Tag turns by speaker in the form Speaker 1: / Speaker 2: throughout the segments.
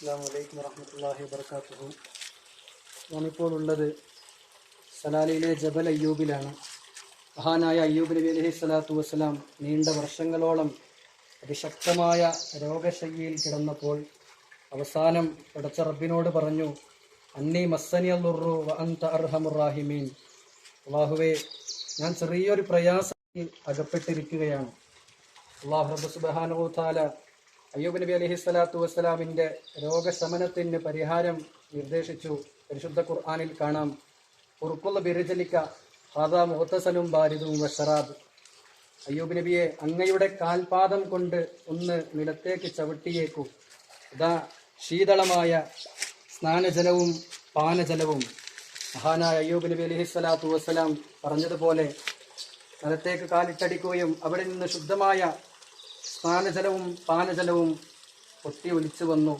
Speaker 1: അസ്സലാമു അലൈക്കും വറഹ്മത്തുള്ളാഹി വബറകാതുഹു. ഞാനിപ്പോൾ ഉള്ളത് സലാലയിലെ ജബൽ അയ്യൂബിലാണ്. മഹാനായ അയ്യൂബ് നബി അലൈഹി സ്വലാത്തു വസ്സലാം നീണ്ട വർഷങ്ങളോളം അതിശക്തമായ രോഗശയ്യയിൽ കിടന്നപ്പോൾ അവസാനം പടച്ച റബ്ബിനോട് പറഞ്ഞു, അന്നീ മസ്സനിയൽ ദുർറു വ അൻത അർഹമുർ റാഹിമീൻ. അല്ലാഹുവേ, ഞാൻ ചെറിയൊരു പ്രയാസത്തിൽ അകപ്പെട്ടിരിക്കുകയാണ്. അല്ലാഹു റബ്ബ് സുബ്ഹാനഹു വ തആല അയ്യൂബ് നബി അലൈഹി സ്വലാത്തു വസ്സലാമിൻ്റെ രോഗശമനത്തിന് പരിഹാരം നിർദ്ദേശിച്ചു. പരിശുദ്ധ ഖുർആനിൽ കാണാം, ഉർക്കുള്ള ബിറിജലിക്ക ഹാദാ മുഹ്തസലും ബാരിദും വശറാബ്. അയ്യൂബ് നബിയെ, അങ്ങയുടെ കാൽപാദം കൊണ്ട് ഒന്ന് നിലത്തേക്ക് ചവിട്ടിയേക്കൂ. ഇതാ ശീതളമായ സ്നാനജലവും പാനജലവും. മഹാനായ അയ്യൂബ് നബി അലൈഹി സ്വലാത്തു വസ്സലാം പറഞ്ഞതുപോലെ നിലത്തേക്ക് കാലിട്ടടിക്കുകയും അവിടെ നിന്ന് ശുദ്ധമായ സ്നാനജലവും പാനജലവും പൊട്ടി ഒലിച്ചു വന്നു.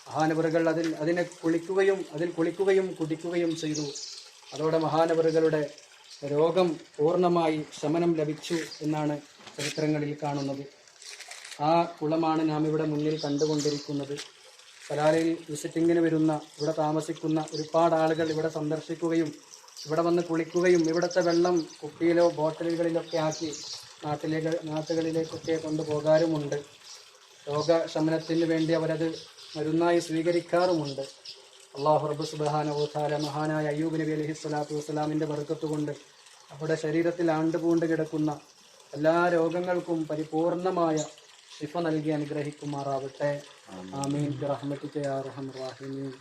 Speaker 1: മഹാനവറുകൾ അതിൽ കുളിക്കുകയും കുടിക്കുകയും ചെയ്തു. അതോടെ മഹാനവറുകളുടെ രോഗം പൂർണ്ണമായി ശമനം ലഭിച്ചു എന്നാണ് ചരിത്രങ്ങളിൽ കാണുന്നത്. ആ കുളമാണ് നാം ഇവിടെ മുന്നിൽ കണ്ടുകൊണ്ടിരിക്കുന്നത്. സലാലയിൽ വിസിറ്റിങ്ങിന് വരുന്ന, ഇവിടെ താമസിക്കുന്ന ഒരുപാട് ആളുകൾ ഇവിടെ സന്ദർശിക്കുകയും ഇവിടെ വന്ന് കുളിക്കുകയും ഇവിടുത്തെ വെള്ളം കുപ്പിയിലോ ബോട്ടലുകളിലൊക്കെ ആക്കി നാട്ടുകളിലേക്കൊക്കെ കൊണ്ടുപോകാറുമുണ്ട്. രോഗശമനത്തിന് വേണ്ടി അവരത് മരുന്നായി സ്വീകരിക്കാറുമുണ്ട്. അല്ലാഹു റബ്ബ് സുബ്ഹാനഹു വ തആല മഹാനായ അയ്യൂബ് നബി അലൈഹി സ്വലാത്തു വസ്സലാമിൻ്റെ ബർക്കത്ത് കൊണ്ട് അവിടെ ശരീരത്തിൽ ആണ്ടുപൂണ്ട് കിടക്കുന്ന എല്ലാ രോഗങ്ങൾക്കും പരിപൂർണമായ ശിഫ നൽകി അനുഗ്രഹിക്കുമാറാവട്ടെ. ആമീൻ ബിറഹ്മതിക യാ അർഹമർ റഹീമീൻ.